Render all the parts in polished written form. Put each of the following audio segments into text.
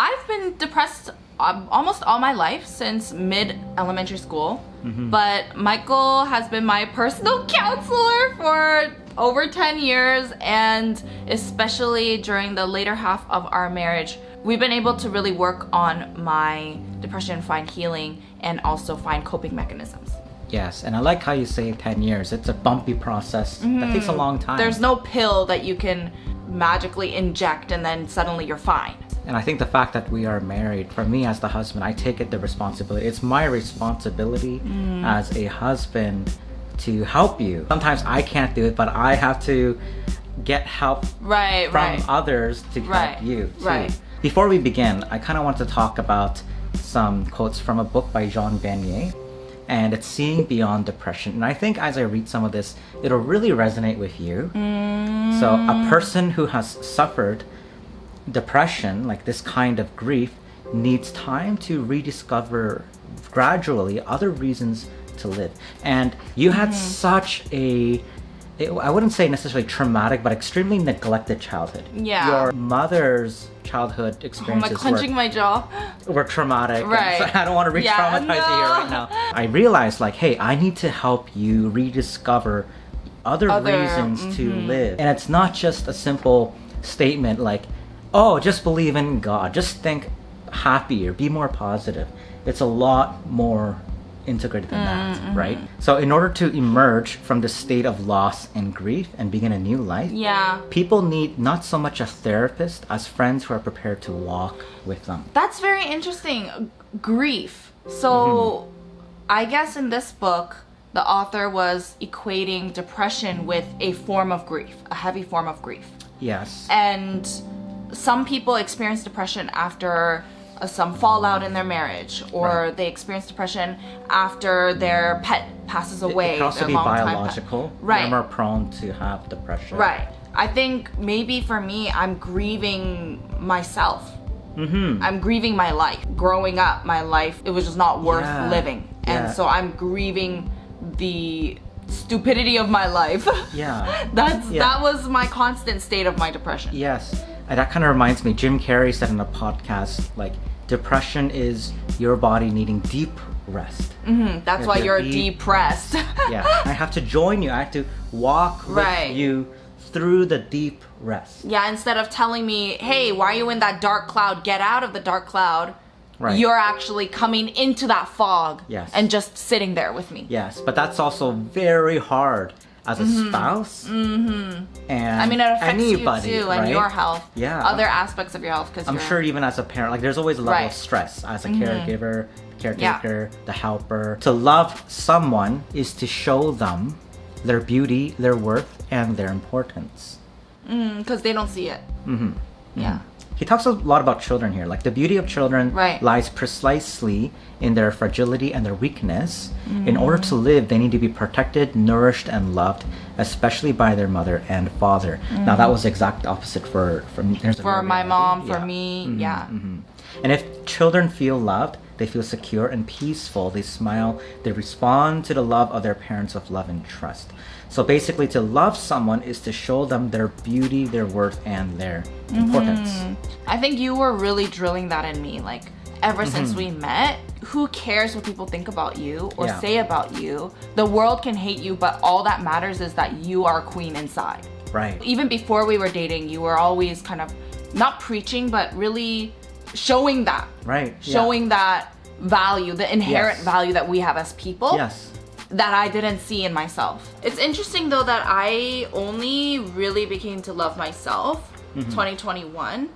I've been depressed almost all my life since mid-elementary school. But Michael has been my personal counselor for over 10 years, and especially during the later half of our marriage, we've been able to really work on my depression, find healing, and also find coping mechanisms. Yes, and I like how you say 10 years. It's a bumpy process. That takes a long time. There's no pill that you can magically inject and then suddenly you're fine. And I think the fact that we are married, for me as the husband, I take it the responsibility. It's my responsibility as a husband to help you. Sometimes I can't do it, but I have to get help from others to help you too. Before we begin, I kind of want to talk about some quotes from a book by Jean Vanier, and it's Seeing Beyond Depression. And I think as I read some of this, it'll really resonate with you. So a person who has suffered depression, like this kind of grief, needs time to rediscover gradually other reasons to live. And you had such I wouldn't say necessarily traumatic, but extremely neglected childhood. Yeah. Your mother's childhood experiences clenching my jaw. were traumatic. Right. So I don't want to re-traumatize you here right now. I realized, like, hey, I need to help you rediscover other reasons to live. And it's not just a simple statement like, oh, just believe in God, just think happier, be more positive. It's a lot more integrated than that, right? So in order to emerge from the state of loss and grief and begin a new life, people need not so much a therapist as friends who are prepared to walk with them. That's very interesting. Grief. So I guess in this book, the author was equating depression with a form of grief, a heavy form of grief. Yes. And some people experience depression after some fallout in their marriage, or they experience depression after their pet passes away. It can also be biological. They're more prone to have depression. Right. I think maybe for me, I'm grieving myself. I'm grieving my life. Growing up, my life, it was just not worth living. And so I'm grieving the stupidity of my life. That was my constant state of my depression. Yes. And that kind of reminds me, Jim Carrey said in a podcast, like, depression is your body needing deep rest. That's why you're depressed. I have to join you. I have to walk with you through the deep rest. Instead of telling me, hey, why are you in that dark cloud? Get out of the dark cloud. You're actually coming into that fog and just sitting there with me. Yes, but that's also very hard as a spouse. And I mean, it affects anybody, you too, and your health. Other aspects of your health. Because I'm sure even as a parent, like, there's always a level of stress as a caregiver, caretaker, the helper. To love someone is to show them their beauty, their worth, and their importance. Because they don't see it. He talks a lot about children here. Like, the beauty of children lies precisely in their fragility and their weakness. In order to live, they need to be protected, nourished, and loved, especially by their mother and father. Now, that was the exact opposite for my mom, for me. And if children feel loved, they feel secure and peaceful. They smile. They respond to the love of their parents with love and trust. So basically, to love someone is to show them their beauty, their worth, and their importance. I think you were really drilling that in me. Like, ever since we met, who cares what people think about you or say about you? The world can hate you, but all that matters is that you are queen inside. Right. Even before we were dating, you were always kind of not preaching, but really showing that. Showing that value, the inherent value that we have as people. That I didn't see in myself. It's interesting though that I only really became to love myself 2021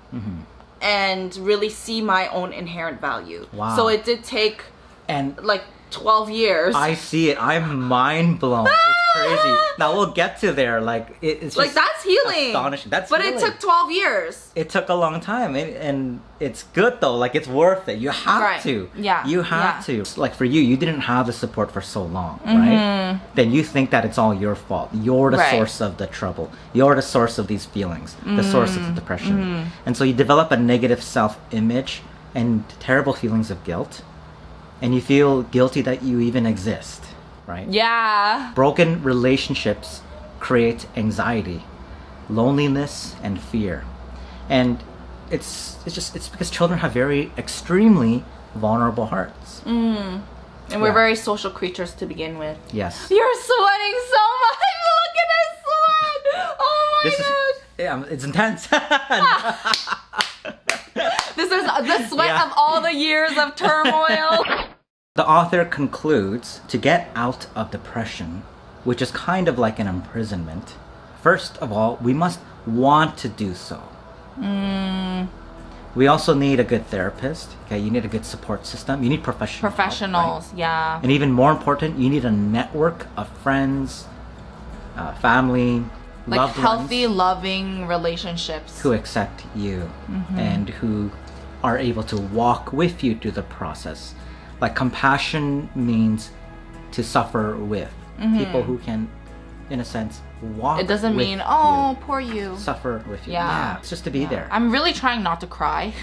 and really see my own inherent value. So it did take like 12 years. I see it. I'm mind blown. It's crazy. Now we'll get to there. Like, it's like, just that's healing. Astonishing. But healing. It took 12 years. It took a long time, and it's good though. Like, it's worth it. You have to. You have to. Like, for you, you didn't have the support for so long, right? Then you think that it's all your fault. You're the source of the trouble. You're the source of these feelings. The source of the depression. And so you develop a negative self-image and terrible feelings of guilt. And you feel guilty that you even exist, right? Broken relationships create anxiety, loneliness, and fear. And it's because children have very extremely vulnerable hearts. And we're very social creatures to begin with. Yes. You're sweating so much. Look at us sweat. Oh my gosh. It's intense. This is the sweat of all the years of turmoil. The author concludes, to get out of depression, which is kind of like an imprisonment, first of all, we must want to do so. We also need a good therapist. Okay, you need a good support system. You need professionals. Right? Yeah. And even more important, you need a network of friends, family, like loved healthy, ones loving relationships who accept you and who are able to walk with you through the process. Like compassion means to suffer with people who can, in a sense, walk. It doesn't with mean you, poor you. Suffer with you. Yeah. It's just to be there. I'm really trying not to cry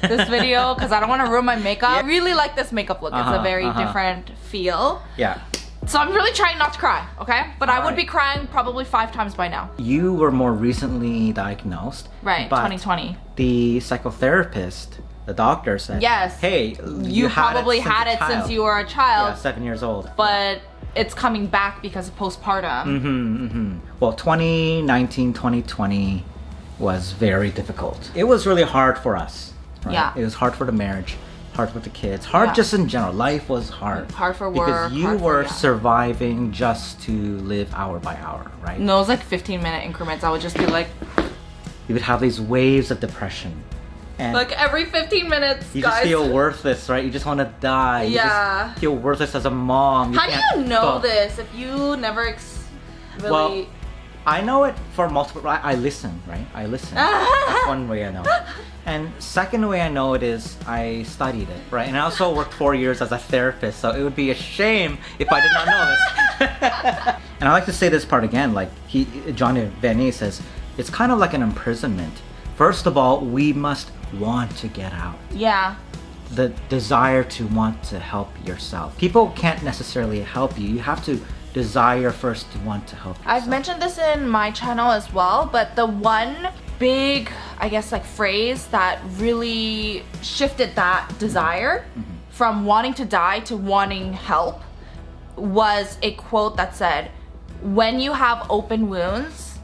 this video because I don't want to ruin my makeup. I really like this makeup look. It's a very different feel. Yeah. So I'm really trying not to cry, okay? But I would be crying probably 5 times by now. You were more recently diagnosed. Right, but 2020. The psychotherapist, the doctor said, yes, hey, you probably had it since you were a child. Yeah, 7 years old. But it's coming back because of postpartum. Well, 2019, 2020 was very difficult. It was really hard for us. Right? Yeah. It was hard for the marriage, hard with the kids, hard just in general. Life was hard. Hard for work. Because you were surviving just to live hour by hour, right? No, it was like 15-minute increments. I would just be like... You would have these waves of depression. And like every 15 minutes, you guys. just feel worthless, right? You just want to die. You just feel worthless as a mom. How do you know this if you never really... Well, I know it for multiple... I listen, right? I listen. That's one way I know it. And second way I know it is I studied it, right? And I also worked 4 years as a therapist, so it would be a shame if I did not know this. And I like to say this part again, like Johnny Vanney says, it's kind of like an imprisonment. First of all, we must want to get out. Yeah. The desire to want to help yourself. People can't necessarily help you. You have to desire first to want to help yourself. I've mentioned this in my channel as well, but the one big, I guess, like phrase that really shifted that desire from wanting to die to wanting help was a quote that said, when you have open wounds,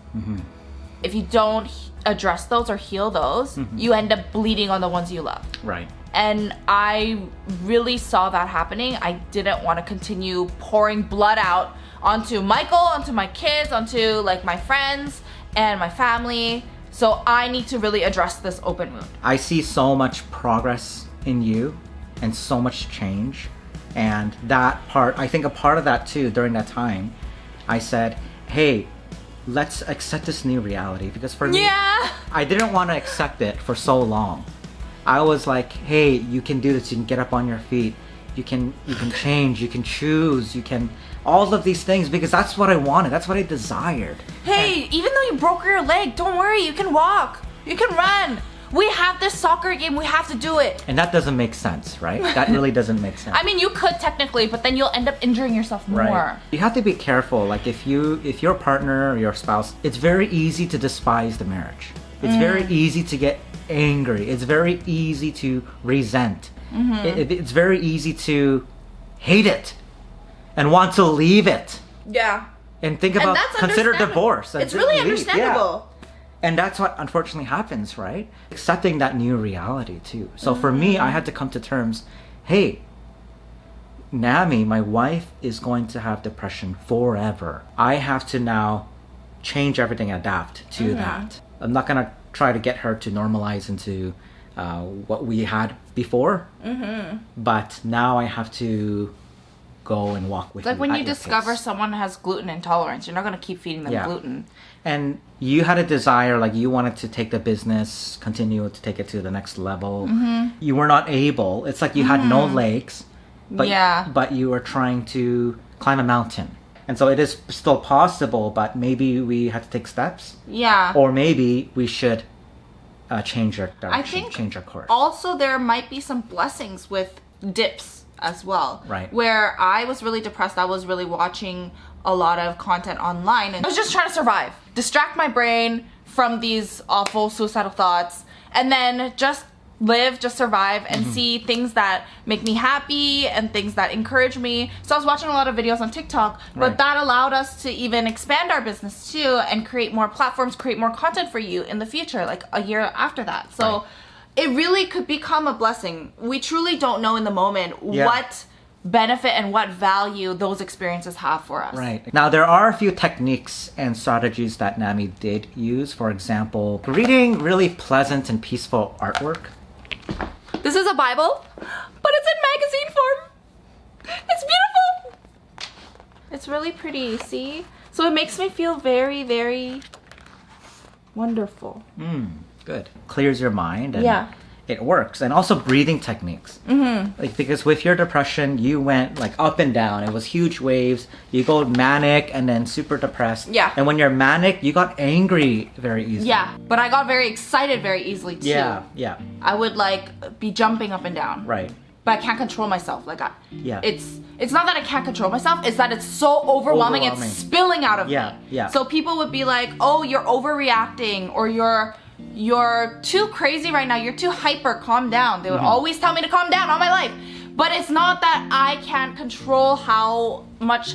if you don't address those or heal those, you end up bleeding on the ones you love. Right. And I really saw that happening. I didn't want to continue pouring blood out onto Michael, onto my kids, onto like my friends and my family. So I need to really address this open wound. I see so much progress in you and so much change. And that part, I think a part of that too, during that time, I said, hey, let's accept this new reality. Because for me, I didn't want to accept it for so long. I was like, hey, you can do this. You can get up on your feet. You can change. You can choose. You can all of these things because that's what I wanted. That's what I desired. Hey, even though you broke your leg, don't worry. You can walk. You can run. We have this soccer game. We have to do it. And that doesn't make sense, right? That really doesn't make sense. I mean, you could technically, but then you'll end up injuring yourself more. Right. You have to be careful. Like if your partner or your spouse, it's very easy to despise the marriage. It's very easy to get angry. It's very easy to resent. It's very easy to hate it and want to leave it. Yeah. And think about, consider divorce. It's really understandable. Yeah. And that's what unfortunately happens, right? Accepting that new reality too. So for me, I had to come to terms, hey, Nami, my wife, is going to have depression forever. I have to now change everything, adapt to that. I'm not gonna try to get her to normalize into what we had before, but now I have to go and walk with you. Like when you discover someone has gluten intolerance, you're not gonna keep feeding them gluten. And you had a desire, like you wanted to take the business, continue to take it to the next level. You were not able. It's like you had no legs, but you were trying to climb a mountain. And so it is still possible, but maybe we had to take steps. Yeah. Or maybe we should change our direction, I think change our course. Also, there might be some blessings with dips as well. Right. Where I was really depressed, I was really watching a lot of content online and I was just trying to survive. Distract my brain from these awful suicidal thoughts and then just live, just survive, and see things that make me happy and things that encourage me. So I was watching a lot of videos on TikTok, but that allowed us to even expand our business too and create more platforms, create more content for you in the future, like a year after that. So it really could become a blessing. We truly don't know in the moment what benefit and what value those experiences have for us. Right. Now, there are a few techniques and strategies that Nami did use. For example, reading really pleasant and peaceful artwork. This is a Bible, but it's in magazine form. It's beautiful. It's really pretty, see? So it makes me feel very, very wonderful. Good. Clears your mind and it works. And also breathing techniques. Like, because with your depression, you went like up and down. It was huge waves. You go manic and then super depressed. Yeah. And when you're manic, you got angry very easily. Yeah, but I got very excited very easily too. Yeah. I would like be jumping up and down. Right. But I can't control myself. Like it's not that I can't control myself, it's that it's so overwhelming. It's spilling out of me. Yeah. So people would be like, "Oh, you're overreacting," or you're too crazy right now, you're too hyper, calm down. They would always tell me to calm down all my life. But it's not that I can't control how much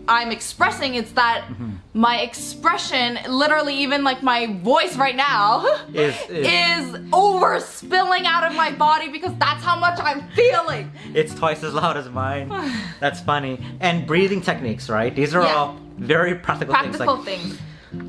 I'm expressing, it's that my expression, literally even like my voice right now, is over spilling out of my body because that's how much I'm feeling. It's twice as loud as mine. That's funny. And breathing techniques, right? These are all very practical things.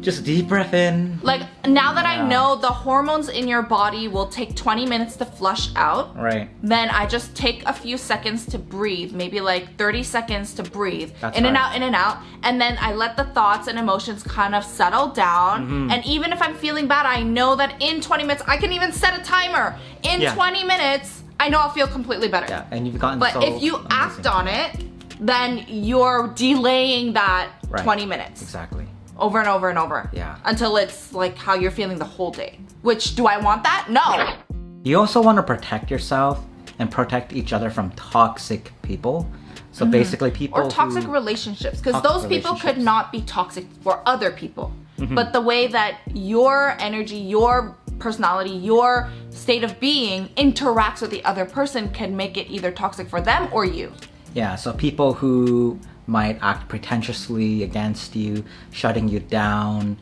Just deep breath in. Like, now that I know the hormones in your body will take 20 minutes to flush out, right? Then I just take a few seconds to breathe, maybe like 30 seconds to breathe. That's in and out. And then I let the thoughts and emotions kind of settle down. And even if I'm feeling bad, I know that in 20 minutes, I can even set a timer. In 20 minutes, I know I'll feel completely better. Yeah, and you've gotten But if you act on it, then you're delaying that 20 minutes. Exactly. Over and over and over. Yeah. Until it's like how you're feeling the whole day. Which, do I want that? No. You also want to protect yourself and protect each other from toxic people. So basically people or toxic relationships. Because those people could not be toxic for other people. But the way that your energy, your personality, your state of being interacts with the other person can make it either toxic for them or you. Yeah, so people who might act pretentiously against you, shutting you down,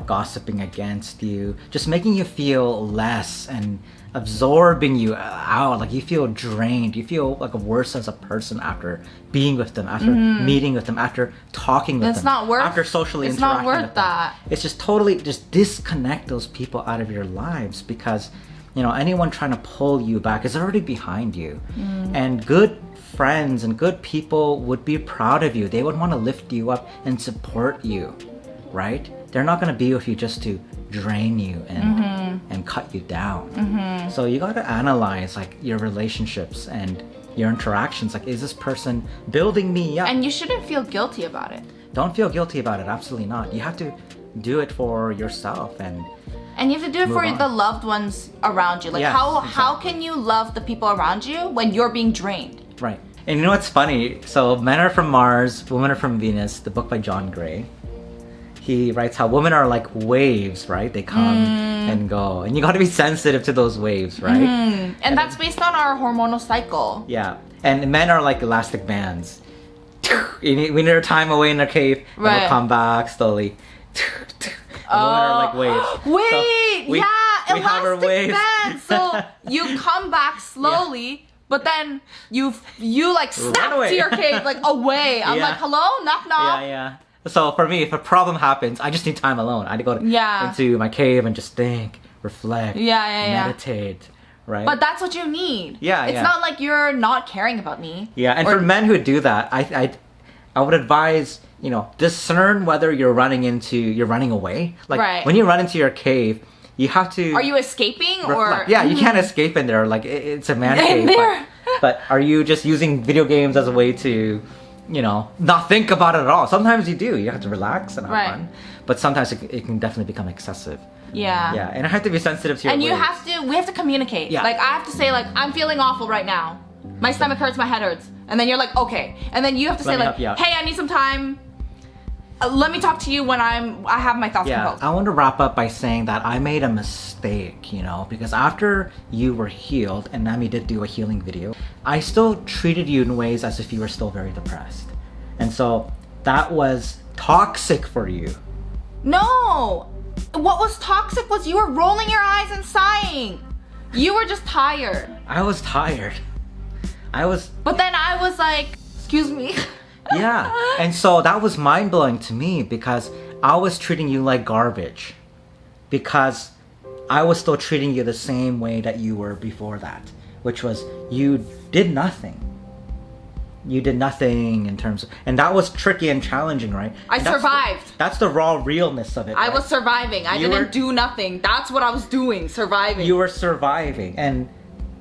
gossiping against you, just making you feel less and absorbing you out. Like, you feel drained. You feel like worse as a person after being with them, after meeting with them, after talking with them. After socially interacting with them. It's not worth that. It's just totally just disconnect those people out of your lives, because anyone trying to pull you back is already behind you. And good friends and good people would be proud of you. They would want to lift you up and support you, right? They're not going to be with you just to drain you and cut you down. So you got to analyze like your relationships and your interactions. Like, is this person building me up? And you shouldn't feel guilty about it. Don't feel guilty about it. Absolutely not. You have to do it for yourself and you have to do it for the loved ones around you. Like, how can you love the people around you when you're being drained? Right. And you know what's funny? So, Men Are From Mars, Women Are From Venus, the book by John Gray. He writes how women are like waves, right? They come and go. And you got to be sensitive to those waves, right? And that's based on our hormonal cycle. Yeah. And men are like elastic bands. We need our time away in our cave, and we'll come back slowly. Women are like waves. Wait, we elastic bands. So you come back slowly, but then you like snap to your cave, like away. I'm like, hello, knock knock. Yeah. So for me, if a problem happens, I just need time alone. I had to go into my cave and just think, reflect, meditate. Right? But that's what you need. It's not like you're not caring about me. Yeah, and for men who do that, I would advise, discern whether you're running away. Like, when you run into your cave, you have to... Are you escaping reflect. Or... Yeah, you can't escape in there. Like, it's a man cave. But are you just using video games as a way to, not think about it at all? Sometimes you do. You have to relax and have fun. But sometimes it can definitely become excessive. Yeah, and I have to be sensitive to your And we have to communicate. Yeah. Like, I have to say, like, I'm feeling awful right now. My stomach hurts, my head hurts. And then you're like, okay. And then you have to say, like, hey, I need some time. Let me talk to you when I have my thoughts composed. I want to wrap up by saying that I made a mistake, you know, because after you were healed and Nami did do a healing video, I still treated you in ways as if you were still very depressed. And so that was toxic for you. No! What was toxic was you were rolling your eyes and sighing. You were just tired. I was tired. But then I was like, excuse me. Yeah, and so that was mind-blowing to me because I was treating you like garbage because I was still treating you the same way that you were before that, which was you did nothing. You did nothing in terms of, and that was tricky and challenging, right? I survived. That's the raw realness of it. I was surviving. I didn't do nothing. That's what I was doing, surviving. You were surviving, and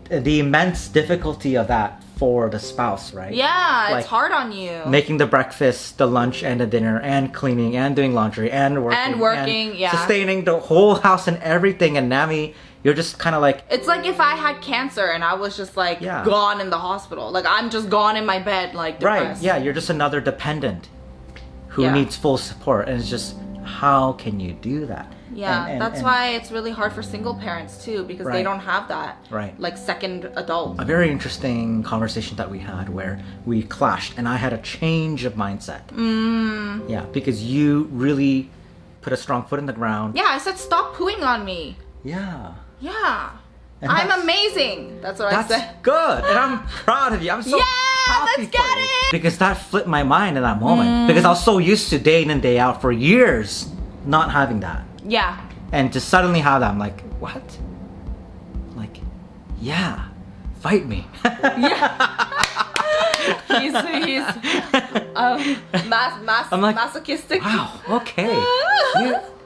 the immense difficulty of that for the spouse, right? Yeah, like it's hard on you. Making the breakfast, the lunch, and the dinner, and cleaning, and doing laundry, and working, and yeah. Sustaining the whole house and everything. And Nami, you're just kind of like... It's like if I had cancer and I was just like gone in the hospital. Like I'm just gone in my bed, like depressed. Right, yeah, you're just another dependent who needs full support. And it's just, how can you do that? Yeah, and that's why it's really hard for single parents too, because they don't have that, like second adult. A very interesting conversation that we had where we clashed and I had a change of mindset. Yeah, because you really put a strong foot in the ground. Yeah, I said stop pooing on me. Yeah. Yeah. And I'm amazing. That's what I said. That's good. And I'm proud of you. I'm so happy let's get for you. it. Because that flipped my mind in that moment. Because I was so used to day in and day out for years not having that. Yeah. And to suddenly have that, I'm like, what? Like, yeah, fight me. he's I'm like, masochistic. Wow, okay.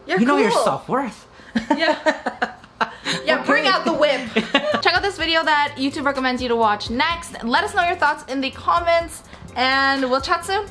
You're you know cool. your self-worth. Yeah. Yeah, bring out the whip. Check out this video that YouTube recommends you to watch next. Let us know your thoughts in the comments, and we'll chat soon.